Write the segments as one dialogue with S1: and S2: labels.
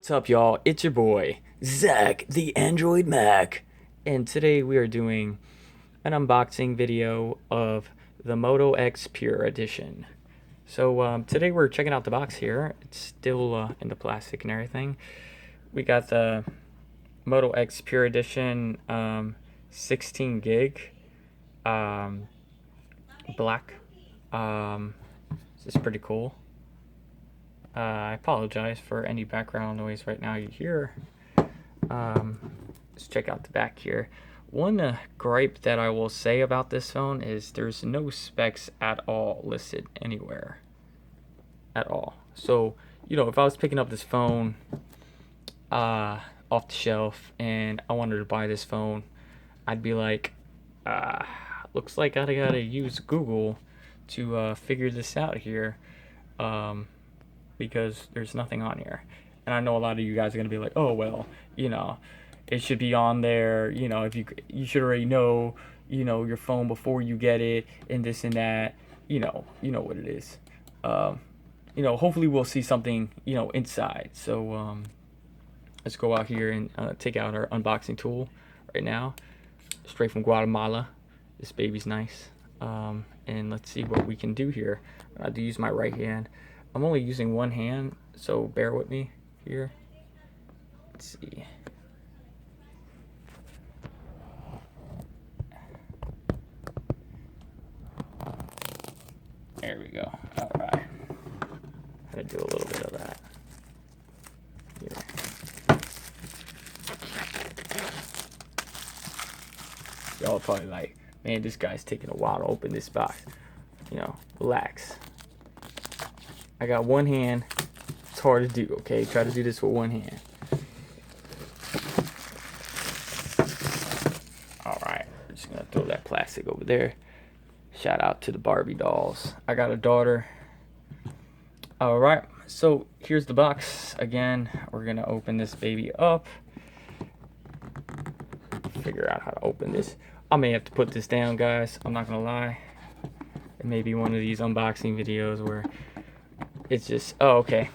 S1: What's up, y'all? It's your boy, Zach the Android Mac. And today we are doing an unboxing video of the Moto X Pure edition. So today we're checking out the box here. It's still in the plastic and everything. We got the Moto X Pure edition 16 gig black. This is pretty cool. I apologize for any background noise right now you hear. Let's check out the back here. One gripe that I will say about this phone is there's no specs at all listed anywhere. At all. So, if I was picking up this phone off the shelf and I wanted to buy this phone, I'd be like, looks like I gotta use Google to figure this out here. Because there's nothing on here. And I know a lot of you guys are going to be like, oh, well, it should be on there. If you should already know, your phone before you get it and this and that. You know what it is. Hopefully we'll see something, inside. So let's go out here and take out our unboxing tool right now. Straight from Guatemala. This baby's nice. And let's see what we can do here. I have to use my right hand. I'm only using one hand, so bear with me here. Let's see. There we go. All right. I'm gonna do a little bit of that. Here. Y'all probably like, man, this guy's taking a while to open this box. Relax. I got one hand. It's hard to do, okay? Try to do this with one hand. Alright, we're just gonna throw that plastic over there. Shout out to the Barbie dolls. I got a daughter. Alright, so here's the box. Again, we're gonna open this baby up. Figure out how to open this. I may have to put this down, guys. I'm not gonna lie. It may be one of these unboxing videos where it's just, oh, okay.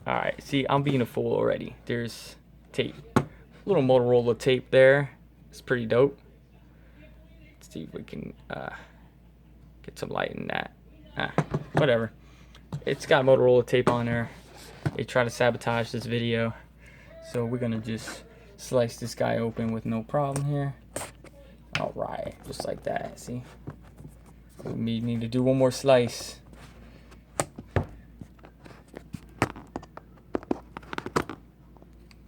S1: All right, see, I'm being a fool already. There's tape, little Motorola tape there. It's pretty dope. Let's see if we can get some light in that. Whatever. It's got Motorola tape on there. They try to sabotage this video. So we're gonna just slice this guy open with no problem here. All right, just like that, see? We need to do one more slice.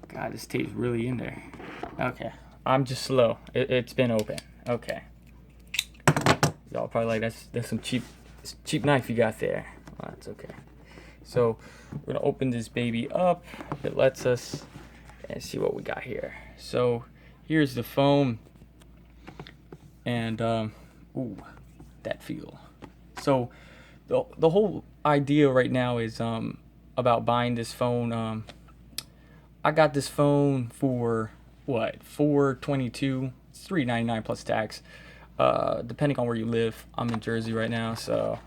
S1: God, this tape's really in there. Okay, I'm just slow. It's been open. Okay. Y'all probably like, that's some cheap knife you got there. Well, that's okay. So we're gonna open this baby up. It lets us, and see what we got here. So here's the phone, and ooh, that feel. So the whole idea right now is about buying this phone. I got this phone for what, $422. It's $399 plus tax. Depending on where you live. I'm in Jersey right now, so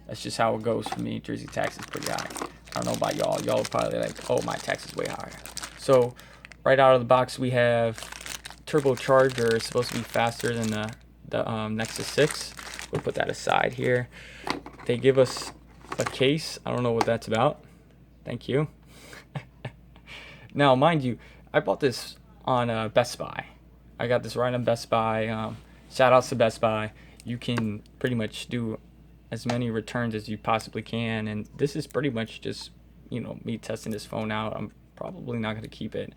S1: that's just how it goes for me. Jersey tax is pretty high. I don't know about y'all. Y'all are probably like, oh, my tax is way higher. So right out of the box we have turbocharger. It's supposed to be faster than the Nexus 6. We'll put that aside here. They give us a case. I don't know what that's about. Thank you. Now, mind you, I bought this on Best Buy. I got this right on Best Buy. Shout outs to Best Buy. You can pretty much do as many returns as you possibly can. And this is pretty much just, me testing this phone out. I'm probably not going to keep it.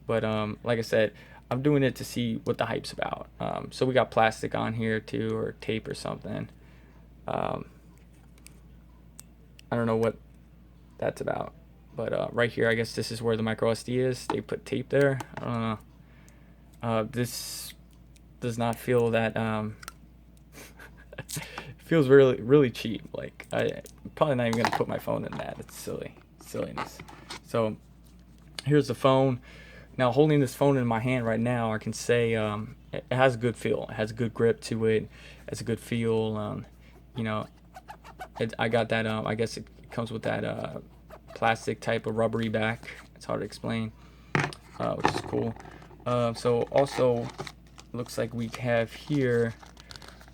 S1: But like I said, I'm doing it to see what the hype's about. So we got plastic on here too, or tape or something. I don't know what that's about. But right here, I guess this is where the micro SD is. They put tape there. I don't know. This does not feel that. It feels really cheap. Like, I'm probably not even gonna put my phone in that. It's silliness. So here's the phone. Now, holding this phone in my hand right now, I can say it has a good feel. It has a good grip to it. It has a good feel. I got that. I guess it comes with that plastic type of rubbery back. It's hard to explain, which is cool. So also looks like we have here,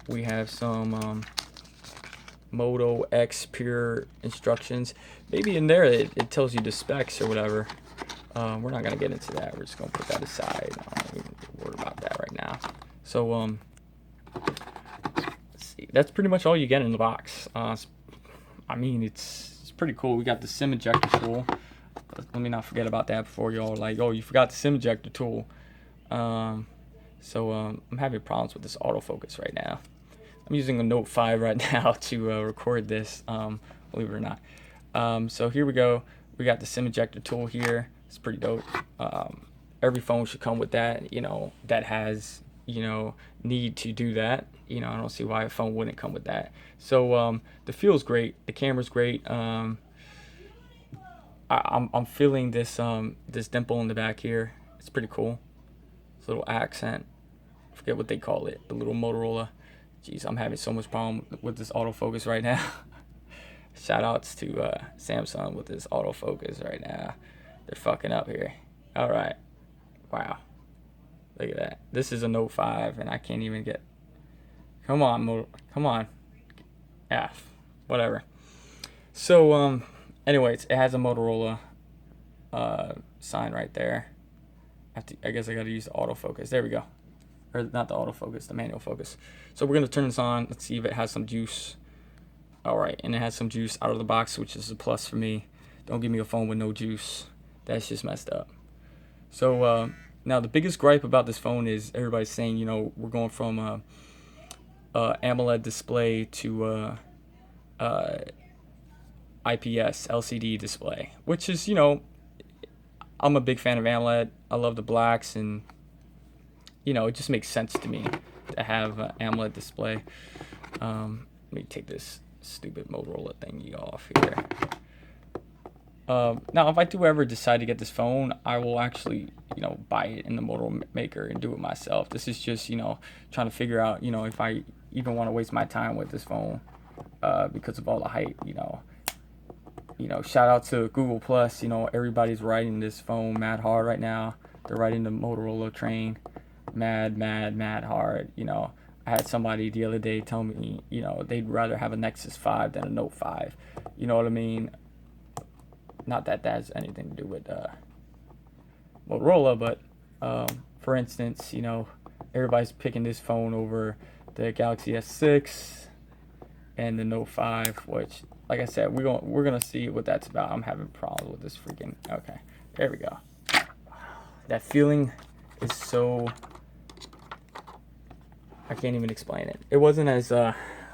S1: we have some Moto X Pure instructions. Maybe in there it tells you the specs or whatever. We're not gonna get into that. We're just gonna put that aside. I don't even worry about that right now. So let's see. That's pretty much all you get in the box. I mean, it's pretty cool. We got the SIM ejector tool. Let me not forget about that before y'all are like, oh, you forgot the SIM ejector tool. I'm having problems with this autofocus right now. I'm using a Note 5 right now to record this, believe it or not. So here we go. We got the SIM ejector tool here. It's pretty dope. Every phone should come with that, you know, that has, you know, need to do that. You know, I don't see why a phone wouldn't come with that. So the feel's great. The camera's great. I'm feeling this this dimple in the back here. It's pretty cool. This little accent. I forget what they call it. The little Motorola. Jeez, I'm having so much problem with this autofocus right now. Shout outs to Samsung with this autofocus right now. They're fucking up here. All right. Wow. Look at that. This is a Note 5 and I can't even get. Come on, come on. F. Whatever. So anyways, it has a Motorola sign right there. I guess I got to use the autofocus. There we go. Or not the autofocus, the manual focus. So we're going to turn this on. Let's see if it has some juice. All right, and it has some juice out of the box, which is a plus for me. Don't give me a phone with no juice. That's just messed up. So now the biggest gripe about this phone is everybody's saying, you know, we're going from AMOLED display to IPS LCD display, which is, you know, I'm a big fan of AMOLED. I love the blacks, and you know, it just makes sense to me to have an AMOLED display. Let me take this stupid Motorola thingy off here. Now, if I do ever decide to get this phone, I will actually, you know, buy it in the Motorola maker and do it myself. This is just, you know, trying to figure out, you know, if I even want to waste my time with this phone because of all the hype, you know. Shout out to Google Plus. You know, everybody's riding this phone mad hard right now. They're riding the Motorola train mad hard. You know, I had somebody the other day tell me, you know, they'd rather have a Nexus 5 than a Note 5. You know what I mean? Not that that has anything to do with Motorola, but for instance, you know, everybody's picking this phone over the Galaxy S6 and the Note 5, which, like I said, we're gonna see what that's about. I'm having problems with this freaking. Okay, there we go. That feeling is so. I can't even explain it. It wasn't as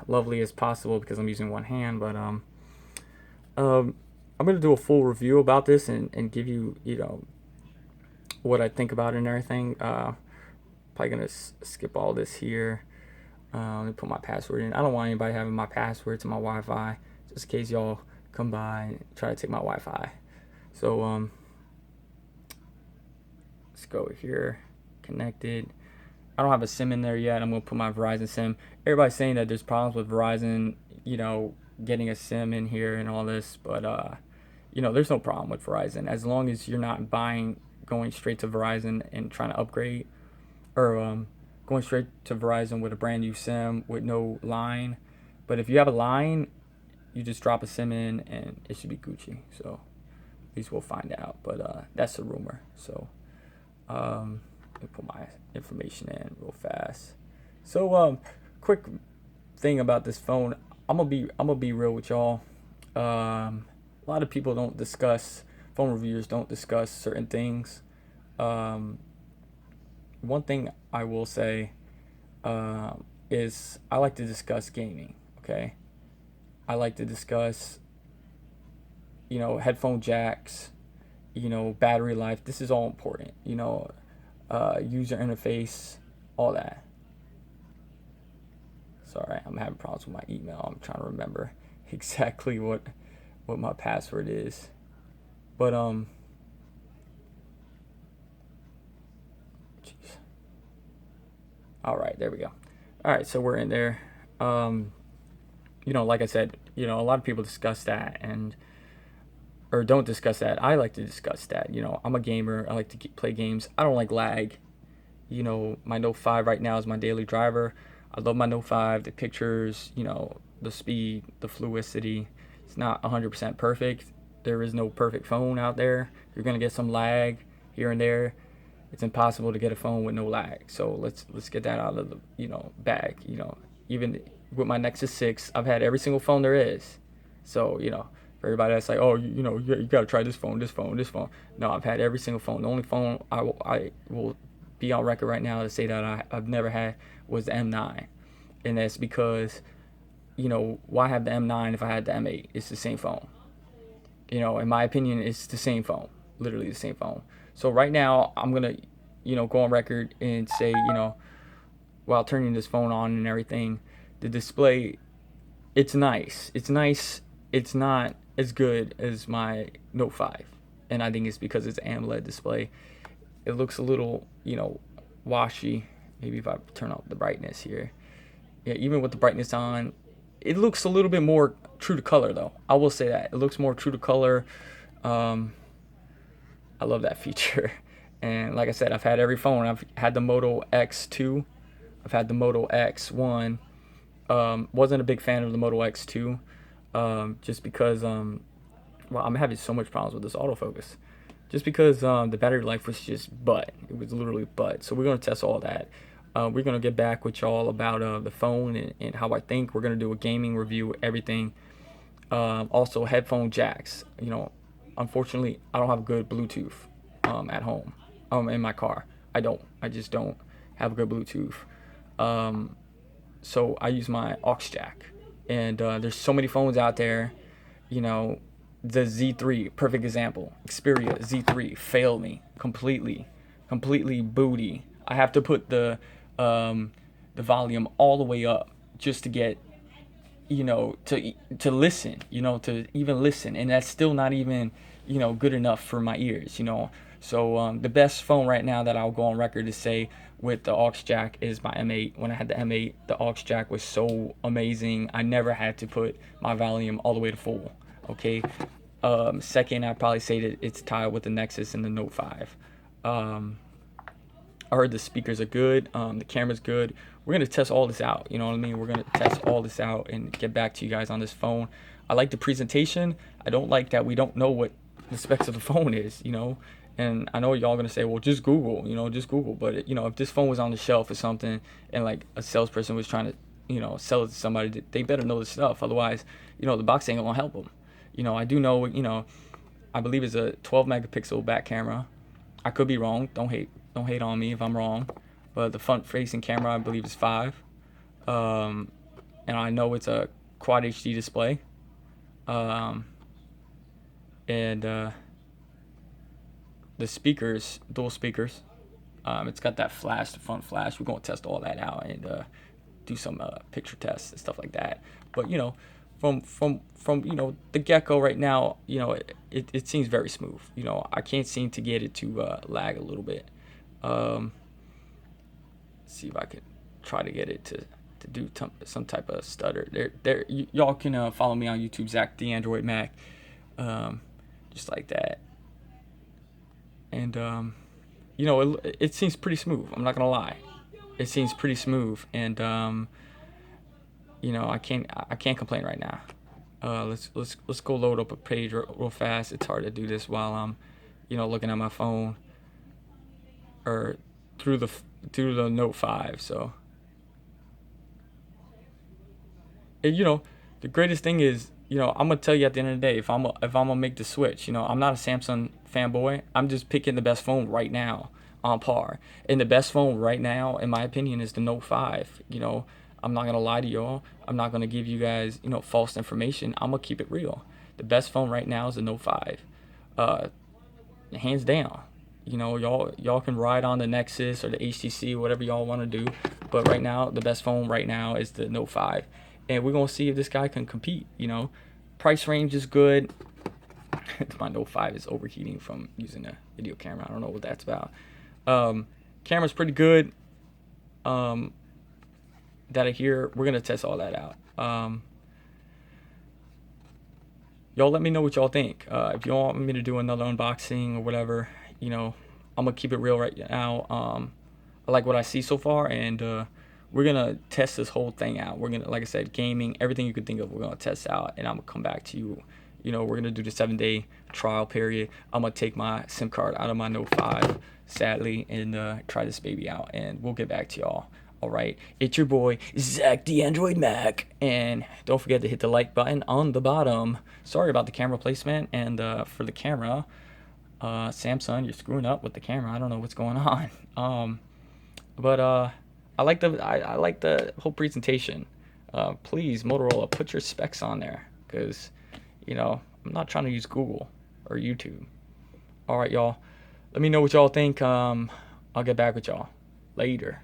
S1: lovely as possible because I'm using one hand, but I'm gonna do a full review about this and give you, you know, what I think about it and everything. Probably gonna skip all this here. Let me put my password in. I don't want anybody having my password to my Wi-Fi, just in case y'all come by and try to take my Wi-Fi. So let's go here. Connected. I don't have a SIM in there yet. I'm gonna put my Verizon SIM. Everybody's saying that there's problems with Verizon, you know, getting a SIM in here and all this, but you know, there's no problem with Verizon as long as you're not going straight to Verizon and trying to upgrade, or going straight to Verizon with a brand new SIM with no line. But if you have a line, you just drop a SIM in and it should be Gucci. So at least we'll find out. But that's a rumor. So let me put my information in real fast. So quick thing about this phone. I'm gonna be real with y'all. A lot of people don't discuss, phone reviewers don't discuss certain things. One thing I will say is I like to discuss gaming, okay? I like to discuss, you know, headphone jacks, you know, battery life. This is all important, you know, user interface, all that. Sorry, I'm having problems with my email. I'm trying to remember exactly what my password is. But jeez. All right, there we go. All right, so we're in there. You know, like I said, you know, a lot of people discuss that, and or don't discuss that. I like to discuss that. You know, I'm a gamer. I like to play games. I don't like lag. You know, my Note 5 right now is my daily driver. I love my Note 5. The pictures, you know, the speed, the fluidity. It's not 100% perfect. There is no perfect phone out there. You're gonna get some lag here and there. It's impossible to get a phone with no lag. So let's get that out of the, you know, bag. You know, even with my Nexus 6, I've had every single phone there is. So, you know, for everybody that's like, oh, you know, you got to try this phone, this phone, this phone. No, I've had every single phone. The only phone I will be on record right now to say that I've never had was the M9. And that's because, you know, why have the M9 if I had the M8? It's the same phone. You know, in my opinion, it's the same phone. Literally the same phone. So right now, I'm going to, you know, go on record and say, you know, while turning this phone on and everything, the display, it's nice. It's nice. It's not as good as my Note 5. And I think it's because it's an AMOLED display. It looks a little, you know, washy. Maybe if I turn up the brightness here. Yeah, even with the brightness on, it looks a little bit more true to color, though. I will say that. It looks more true to color. I love that feature. And like I said, I've had every phone. I've had the Moto X2. I've had the Moto X1. Wasn't a big fan of the Moto X2. Just because, well, I'm having so much problems with this autofocus. Just because the battery life was just butt. It was literally butt. So we're going to test all that. We're going to get back with y'all about the phone and how I think. We're going to do a gaming review, everything. Also, headphone jacks. You know, unfortunately, I don't have good Bluetooth at home. In my car. I just don't have a good Bluetooth. So I use my aux jack. And there's so many phones out there. You know, the Z3, perfect example. Xperia Z3 failed me completely booty. I have to put the volume all the way up just to get, you know, to listen, you know, to even listen, and that's still not even, you know, good enough for my ears, you know. So the best phone right now that I'll go on record to say with the aux jack is my M8. When I had the M8, the aux jack was so amazing. I never had to put my volume all the way to full. Okay. Second, I'd probably say that it's tied with the Nexus and the Note 5. I heard the speakers are good. The camera's good. We're going to test all this out. You know what I mean? We're going to test all this out and get back to you guys on this phone. I like the presentation. I don't like that we don't know what the specs of the phone is, you know. And I know y'all going to say, well, just Google, you know, just Google. But, you know, if this phone was on the shelf or something and, like, a salesperson was trying to, you know, sell it to somebody, they better know the stuff. Otherwise, you know, the box ain't going to help them. You know, I do know, you know, I believe it's a 12 megapixel back camera. I could be wrong. Don't hate on me if I'm wrong. But the front facing camera, I believe, is 5. And I know it's a quad HD display. The speakers, dual speakers. It's got that flash, the front flash. We're going to test all that out and do some picture tests and stuff like that. But, you know, from you know, the get-go right now, you know, it seems very smooth. You know, I can't seem to get it to lag a little bit. See if I could try to get it to do some type of stutter. Y'all can follow me on YouTube, zactheandroidmack, just like that. And you know, it seems pretty smooth. I'm not gonna lie, it seems pretty smooth. And you know, I can't complain right now. Let's go load up a page real fast. It's hard to do this while I'm, you know, looking at my phone or through the Note 5. So, and, you know, the greatest thing is, you know, I'm gonna tell you at the end of the day, if I'm gonna make the switch, you know, I'm not a Samsung fanboy. I'm just picking the best phone right now on par. And the best phone right now, in my opinion, is the Note 5. You know, I'm not gonna lie to y'all. I'm not gonna give you guys, you know, false information. I'm gonna keep it real. The best phone right now is the Note 5, hands down. You know, y'all can ride on the Nexus or the HTC, whatever y'all want to do. But right now, the best phone right now is the Note 5. And we're going to see if this guy can compete, you know. Price range is good. My Note 5 is overheating from using a video camera. I don't know what that's about. Camera's pretty good. That I hear. We're going to test all that out. y'all let me know what y'all think. If y'all want me to do another unboxing or whatever, you know, I'm gonna keep it real right now. I like what I see so far, and we're gonna test this whole thing out. We're gonna, like I said, gaming, everything you could think of, we're gonna test out, and I'm gonna come back to you. You know, we're gonna do the 7-day trial period. I'm gonna take my SIM card out of my Note 5, sadly, and try this baby out, and we'll get back to y'all. All right, it's your boy Zach the Android Mac, and don't forget to hit the like button on the bottom. Sorry about the camera placement, and for the camera, Samsung, you're screwing up with the camera. I don't know what's going on. But I like the whole presentation. Please, Motorola, put your specs on there, because you know I'm not trying to use Google or YouTube. All right, y'all. Let me know what y'all think. I'll get back with y'all later.